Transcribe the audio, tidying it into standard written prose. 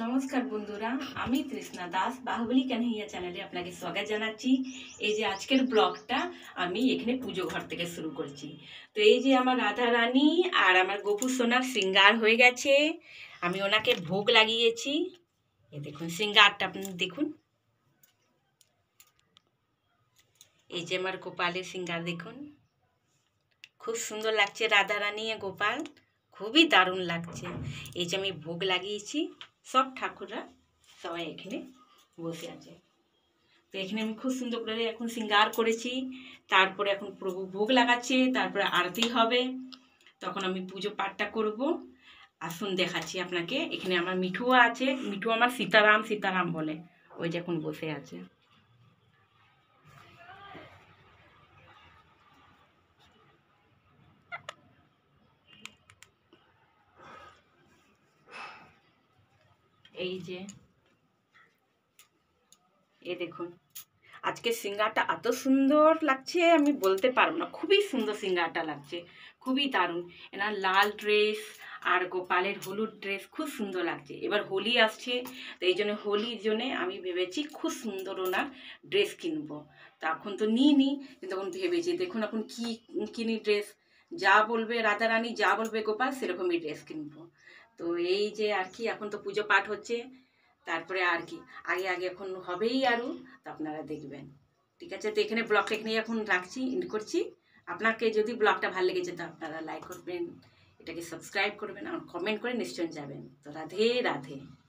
নমস্কার বন্ধুরা, আমি তৃষ্ণা দাস বাহুবলী কানহাইয়া চ্যানেলে আপনাকে স্বাগত জানাচ্ছি। এই যে আজকের ব্লগটা আমি এখানে পুজো ঘর থেকে শুরু করছি। তো এই যে আমার রাধা রানী আর আমার গোপু সোনার শৃঙ্গার হয়ে গেছে, আমি ওনাকে ভোগ লাগিয়েছি। এই দেখুন শৃঙ্গারটা আপনি দেখুন, এই যে আমার গোপালের শৃঙ্গার দেখুন, খুব সুন্দর লাগছে। রাধা রানী আর গোপাল খুবই দারুণ লাগছে। এই যে আমি ভোগ লাগিয়েছি, সব ঠাকুররা সবাই এখানে বসে আছে। তো এখানে আমি খুব সুন্দর করে এখন শৃঙ্গার করেছি। তারপরে এখন প্রভু ভোগ লাগাচ্ছে, তারপরে আরতি হবে, তখন আমি পুজো পাঠটা করব। আসুন দেখাচ্ছি আপনাকে। এখানে আমার মিঠুও আছে, মিঠু আমার সীতারাম সীতারাম বলে, ওই যে এখন বসে আছে। এই যে এ দেখুন, আজকে সিঙ্গারটা এত সুন্দর লাগছে আমি বলতে পারবো না, খুবই সুন্দর সিঙ্গারটা লাগছে, খুবই দারুণ। এনার লাল ড্রেস আর গোপালের হলুদ ড্রেস খুব সুন্দর লাগছে। এবার হোলি আসছে, তো এই জন্য হোলির জন্যে আমি ভেবেছি খুব সুন্দর ওনার ড্রেস কিনবো। তা এখন তো নিইনি, কিন্তু তখন ভেবেছি দেখুন এখন কি কিনি ড্রেস, যা বলবে রাধা রানী, যা বলবে গোপাল সেরকমই ড্রেস কিনবো। তো এই যে আর কি, এখন তো পুজো পাঠ হচ্ছে, তারপরে আর কি আগে আগে এখন হবেই আরও, তো আপনারা দেখবেন। ঠিক আছে, তো এখানে ব্লগটা এখানে এখন রাখছি, এন্ড করছি। আপনাকে যদি ব্লগটা ভালো লেগেছে তো আপনারা লাইক করবেন, এটাকে সাবস্ক্রাইব করবেন আর কমেন্ট করে নিশ্চয়ই যাবেন। তো রাধে রাধে।